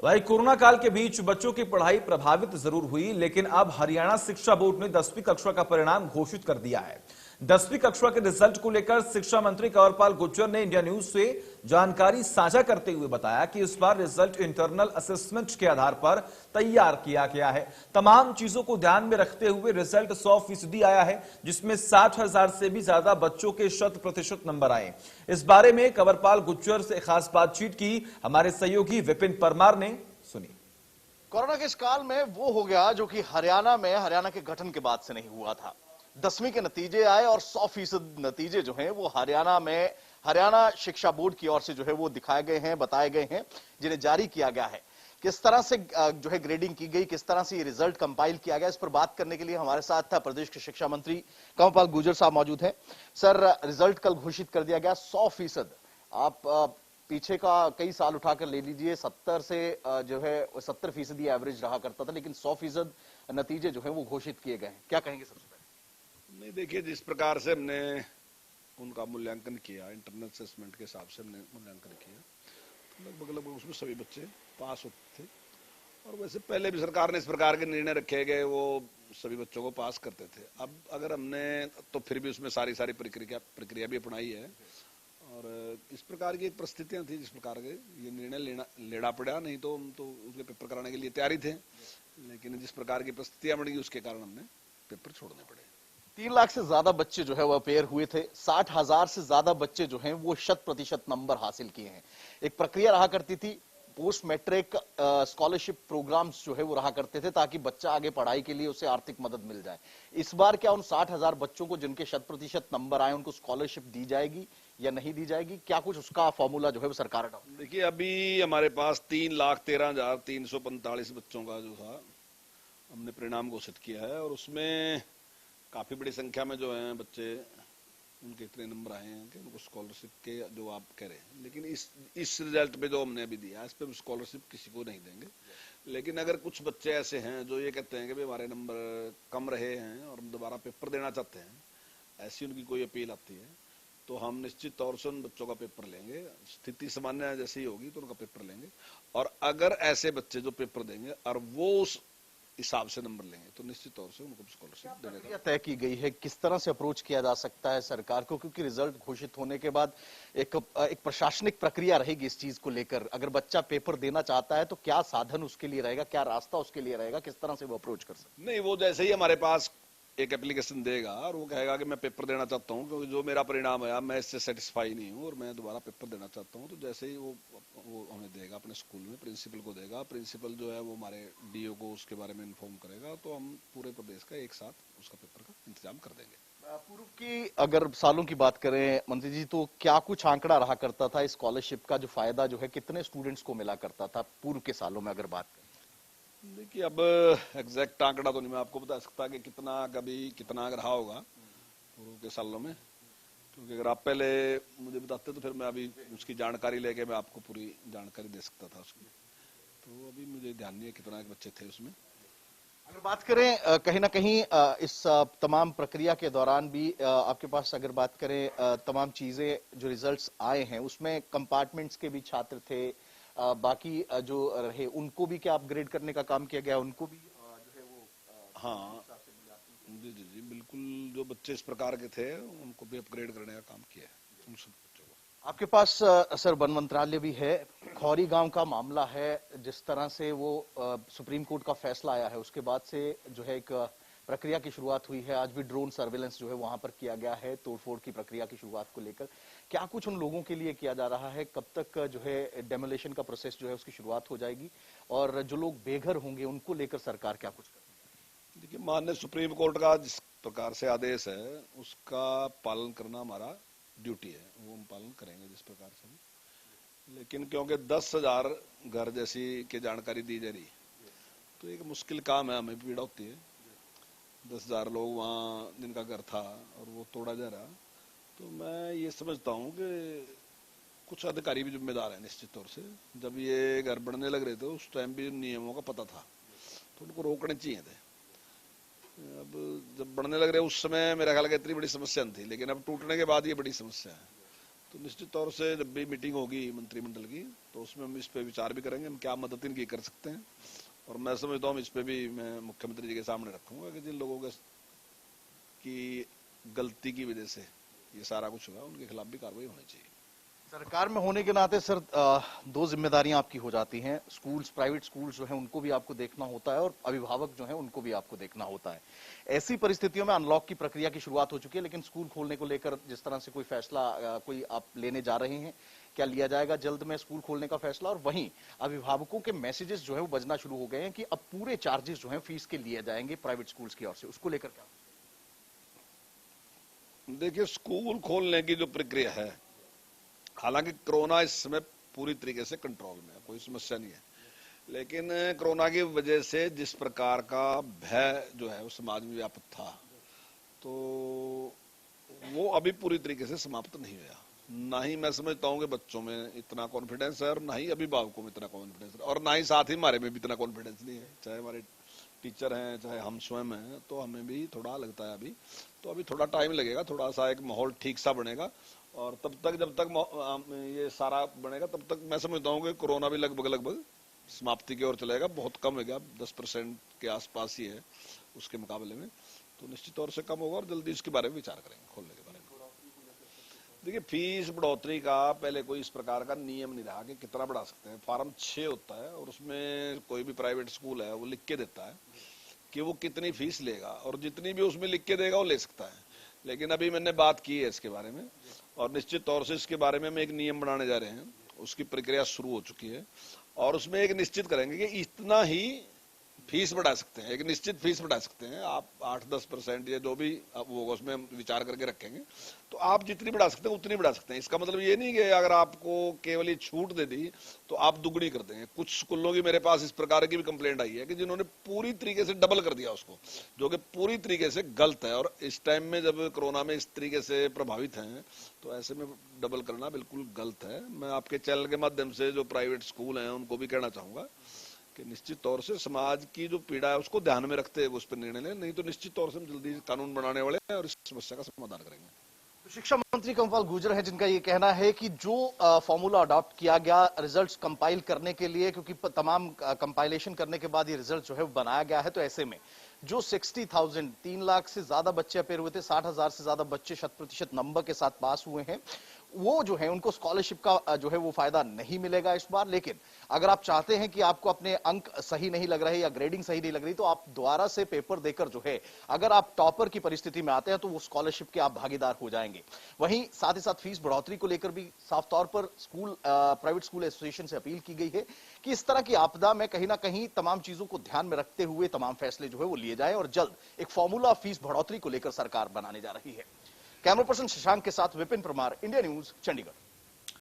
भाई कोरोना काल के बीच बच्चों की पढ़ाई प्रभावित जरूर हुई, लेकिन अब हरियाणा शिक्षा बोर्ड ने 10वीं कक्षा का परिणाम घोषित कर दिया है। 10वीं कक्षा के रिजल्ट को लेकर शिक्षा मंत्री कंवरपाल गुर्जर ने इंडिया न्यूज से जानकारी साझा करते हुए बताया कि इस बार रिजल्ट इंटरनल असेसमेंट के आधार पर तैयार किया गया है। तमाम चीजों को ध्यान में रखते हुए रिजल्ट 100% आया है, जिसमें 60,000 से भी ज्यादा बच्चों के 100% नंबर आए। इस बारे में कंवरपाल गुर्जर से खास बातचीत की हमारे सहयोगी विपिन परमार ने। सुनी। कोरोना के इस काल में वो हो गया जो कि हरियाणा के गठन के बाद से नहीं हुआ था। 10वीं के नतीजे आए और 100% नतीजे जो हैं वो हरियाणा शिक्षा बोर्ड की ओर से जो है वो दिखाए गए हैं, बताए गए हैं, जिन्हें जारी किया गया है। किस तरह से जो है ग्रेडिंग की गई, किस तरह से ये रिजल्ट कंपाइल किया गया, इस पर बात करने के लिए हमारे साथ प्रदेश के शिक्षा मंत्री कंवरपाल गुर्जर साहब मौजूद हैं। सर, रिजल्ट कल घोषित कर दिया गया 100%। आप पीछे का कई साल उठाकर ले लीजिए, 70 से जो है 70% एवरेज रहा करता था, लेकिन 100% नतीजे जो है वो घोषित किए गए हैं। क्या कहेंगे सबसे पहले? नहीं, देखिए, जिस प्रकार से हमने उनका मूल्यांकन किया, इंटरनल असेसमेंट के हिसाब से हमने मूल्यांकन किया, तो लगभग उसमें सभी बच्चे पास होते थे। और वैसे पहले भी सरकार ने इस प्रकार के निर्णय रखे गए, वो सभी बच्चों को पास करते थे। अब अगर हमने तो फिर भी उसमें सारी प्रक्रिया भी अपनाई है, और इस प्रकार की एक परिस्थितियां थी जिस प्रकार के ये निर्णय लेना पड़ा। नहीं तो हम तो उसके पेपर कराने के लिए तैयारी थे, लेकिन जिस प्रकार की परिस्थितियां बन गई उसके कारण हमने पेपर छोड़ने पड़े। 3 लाख से ज्यादा बच्चे जो है वो अपेयर हुए थे। 60,000 से ज्यादा बच्चे जो हैं वो 100% नंबर हासिल किए हैं। एक प्रक्रिया रहा करती थी, पोस्ट मैट्रिक स्कॉलरशिप प्रोग्राम्स जो है वो रहा करते थे, ताकि बच्चा आगे पढ़ाई के लिए उसे आर्थिक मदद मिल जाए। इस बार क्या उन 60,000 बच्चों को जिनके 100% नंबर आए उनको स्कॉलरशिप दी जाएगी या नहीं दी जाएगी? क्या कुछ उसका फॉर्मूला जो है वो सरकार का? देखिए, अभी हमारे पास 3,13,345 बच्चों का जो था हमने परिणाम घोषित किया है, और उसमें काफी बड़ी संख्या में जो है बच्चे, उनके इतने नंबर आए हैं कि उनको स्कॉलरशिप के जो आप कह रहे हैं। लेकिन इस रिजल्ट पे जो हमने अभी दिया, इस पे हम स्कॉलरशिप किसी को नहीं देंगे। लेकिन अगर कुछ बच्चे ऐसे हैं जो ये कहते हैं कि भाई हमारे नंबर कम रहे हैं और हम दोबारा पेपर देना चाहते हैं, ऐसी उनकी कोई अपील आती है, तो हम निश्चित तौर से उन बच्चों का पेपर लेंगे। स्थिति सामान्य जैसी ही होगी तो उनका पेपर लेंगे, और अगर ऐसे बच्चे जो पेपर देंगे और वो उस हिसाब से नंबर लेंगे तो निश्चित तौर से उनको स्कॉलरशिप देने का तय की गई है। किस तरह से अप्रोच किया जा सकता है सरकार को, क्योंकि रिजल्ट घोषित होने के बाद एक प्रशासनिक प्रक्रिया रहेगी इस चीज को लेकर। अगर बच्चा पेपर देना चाहता है तो क्या साधन उसके लिए रहेगा, क्या रास्ता उसके लिए रहेगा, किस तरह से वो अप्रोच कर सकता है? नहीं, वो जैसे ही हमारे पास एक एप्लीकेशन देगा और वो कहेगा कि मैं पेपर देना चाहता हूँ क्योंकि जो मेरा परिणाम आया मैं इससे सेटिस्फाई नहीं हूँ और मैं दोबारा पेपर देना चाहता हूँ, तो जैसे ही वो हमें देगा, अपने स्कूल में प्रिंसिपल को देगा, प्रिंसिपल जो है वो हमारे डीओ को उसके बारे में इन्फॉर्म करेगा, तो हम पूरे प्रदेश का एक साथ उसका पेपर का इंतजाम कर देंगे। पूर्व की अगर सालों की बात करें मंत्री जी, तो क्या कुछ आंकड़ा रहा करता था स्कॉलरशिप का? जो फायदा जो है कितने स्टूडेंट्स को मिला करता था पूर्व के सालों में अगर बात करें? देखिए, अब एग्जैक्ट आंकड़ा तो नहीं मैं आपको बता सकता कि कितना रहा होगा पूर्व के सालों में, क्योंकि अगर आप पहले मुझे बताते तो फिर मैं अभी उसकी जानकारी लेके मैं आपको पूरी जानकारी दे सकता था उसकी। तो अभी मुझे ध्यान नहीं है कितना बच्चे थे उसमें। अगर बात करें कहीं ना कहीं इस तमाम प्रक्रिया के दौरान भी आपके पास अगर बात करें तमाम चीजें जो रिजल्ट्स आए हैं उसमें कंपार्टमेंट्स के भी छात्र थे, बाकी जो रहे उनको भी क्या अपग्रेड करने का काम किया गया? उनको भी जो है वो हाँ, जी बिल्कुल, जो बच्चे इस प्रकार के थे उनको भी अपग्रेड करने का काम किया है उन सब बच्चों को। आपके पास सर वन मंत्रालय भी है। खौरी गांव का मामला है, जिस तरह से वो सुप्रीम कोर्ट का फैसला आया है उसके बाद से जो है एक प्रक्रिया की शुरुआत हुई है। आज भी ड्रोन सर्वेलेंस जो है वहां पर किया गया है तोड़फोड़ की प्रक्रिया की शुरुआत को लेकर। क्या कुछ उन लोगों के लिए किया जा रहा है? कब तक जो है डेमोलेशन का प्रोसेस जो है उसकी शुरुआत हो जाएगी, और जो लोग बेघर होंगे उनको लेकर सरकार क्या कुछ करेगी? देखिए, माननीय सुप्रीम कोर्ट का जिस प्रकार से आदेश है उसका पालन करना हमारा ड्यूटी है, वो हम पालन करेंगे जिस प्रकार से। लेकिन क्योंकि 10,000 घर जैसी की जानकारी दी जा रही तो एक मुश्किल काम है, हमें पीड़ा होती है। 10,000 लोग वहाँ जिनका घर था और वो तोड़ा जा रहा, तो मैं ये समझता हूँ कि कुछ अधिकारी भी जिम्मेदार है निश्चित तौर से। जब ये घर बनने लग रहे थे उस टाइम भी नियमों का पता था तो उनको रोकने चाहिए थे। अब जब बढ़ने लग रहे उस समय मेरा ख्याल है इतनी बड़ी समस्या नहीं थी, लेकिन अब टूटने के बाद ये बड़ी समस्या है। तो निश्चित तौर से जब भी मीटिंग होगी मंत्रिमंडल की तो उसमें हम इस पे विचार भी करेंगे, हम क्या मदद इनकी कर सकते हैं। और मैं समझता हूँ इस पे भी मैं मुख्यमंत्री जी के सामने रखूंगा कि जिन लोगों की गलती की वजह से ये सारा कुछ हुआ उनके खिलाफ भी कार्रवाई होनी चाहिए। सरकार में होने के नाते सर दो जिम्मेदारियां आपकी हो जाती हैं, स्कूल्स, प्राइवेट स्कूल्स जो हैं उनको भी आपको देखना होता है और अभिभावक जो हैं उनको भी आपको देखना होता है। ऐसी परिस्थितियों में अनलॉक की प्रक्रिया की शुरुआत हो चुकी है, लेकिन स्कूल खोलने को लेकर जिस तरह से कोई फैसला कोई आप लेने जा रहे हैं, क्या लिया जाएगा जल्द में स्कूल खोलने का फैसला? और वहीं अभिभावकों के मैसेजेस जो है वो बजना शुरू हो गए हैं कि अब पूरे चार्जेस जो है फीस के लिए जाएंगे प्राइवेट स्कूल्स की ओर से, उसको लेकर क्या? देखिए, स्कूल खोलने की जो प्रक्रिया है, हालांकि कोरोना इस समय पूरी तरीके से कंट्रोल में है, कोई समस्या नहीं है, लेकिन कोरोना की वजह से जिस प्रकार का भय जो है वो समाज में व्याप्त था, तो वो अभी पूरी तरीके से समाप्त नहीं हुआ। ना ही मैं समझता हूँ कि बच्चों में इतना कॉन्फिडेंस है और ना ही अभिभावकों में इतना कॉन्फिडेंस है, और ना ही साथ ही हमारे में भी इतना कॉन्फिडेंस नहीं है, चाहे हमारे टीचर हैं चाहे हम स्वयं हैं, तो हमें भी थोड़ा लगता है अभी, तो अभी थोड़ा टाइम लगेगा, थोड़ा सा एक माहौल ठीक सा बनेगा, और तब तक जब तक ये सारा बनेगा तब तक मैं समझता हूँ कि कोरोना भी लगभग समाप्ति की ओर चलेगा। बहुत कम हो गया, 10% के आसपास ही है उसके मुकाबले में, तो निश्चित तौर से कम होगा और जल्दी इसके बारे में विचार करेंगे खोलने के बारे में। देखिए, फीस बढ़ोतरी का पहले कोई इस प्रकार का नियम नहीं रहा कि कितना बढ़ा सकते हैं। फॉर्म 6 होता है और उसमें कोई भी प्राइवेट स्कूल है वो लिख के देता है कि वो कितनी फीस लेगा, और जितनी भी उसमें लिख के देगा वो ले सकता है। लेकिन अभी मैंने बात की है इसके बारे में, और निश्चित तौर से इसके बारे में हम एक नियम बनाने जा रहे हैं, उसकी प्रक्रिया शुरू हो चुकी है, और उसमें एक निश्चित करेंगे कि इतना ही फीस बढ़ा सकते हैं, एक निश्चित फीस बढ़ा सकते हैं आप 8-10% या जो भी वो उसमें विचार करके रखेंगे, तो आप जितनी बढ़ा सकते हैं उतनी बढ़ा सकते हैं। इसका मतलब ये नहीं कि अगर आपको केवल ये छूट दे दी तो आप दुगनी कर देंगे। कुछ स्कूलों की मेरे पास इस प्रकार की भी कंप्लेंट आई है कि जिन्होंने पूरी तरीके से डबल कर दिया उसको, जो कि पूरी तरीके से गलत है, और इस टाइम में जब कोरोना में इस तरीके से प्रभावित हैं तो ऐसे में डबल करना बिल्कुल गलत है। मैं आपके चैनल के माध्यम से जो प्राइवेट स्कूल हैं उनको भी कहना चाहूंगा कि निश्चित तौर से समाज की जो पीड़ा है उसको ध्यान में रखते हुए उस पर निर्णय लें, नहीं तो निश्चित तौर से हम जल्दी कानून बनाने वाले हैं और इस समस्या का समाधान करेंगे। तो शिक्षा मंत्री कंवरपाल गुर्जर है जिनका ये कहना है कि जो फॉर्मूला अडॉप्ट किया गया रिजल्ट्स कंपाइल करने के लिए, क्योंकि तमाम कंपाइलेशन करने के बाद ये रिजल्ट जो है वो बनाया गया है, तो ऐसे में जो 60,000 3 लाख से ज्यादा बच्चे अपेयर हुए थे, 60,000 से ज्यादा बच्चे 100% नंबर के साथ पास हुए हैं, वो जो है उनको स्कॉलरशिप का जो है वो फायदा नहीं मिलेगा इस बार। लेकिन अगर आप चाहते हैं कि आपको अपने अंक सही नहीं लग रहे या ग्रेडिंग सही नहीं लग रही, तो आप दोबारा से पेपर देकर जो है अगर आप टॉपर की परिस्थिति में आते हैं तो वो स्कॉलरशिप के आप भागीदार हो जाएंगे। वहीं साथ ही साथ फीस बढ़ोतरी को लेकर भी साफ तौर पर प्राइवेट स्कूल एसोसिएशन से अपील की गई है कि इस तरह की आपदा में कहीं ना कहीं तमाम चीजों को ध्यान में रखते हुए तमाम फैसले जो है वो लिए जाए और जल्द एक फॉर्मूला फीस बढ़ोतरी को लेकर सरकार बनाने जा रही है। कैमरा पर्सन शशांक के साथ विपिन परमार, इंडिया न्यूज, चंडीगढ़।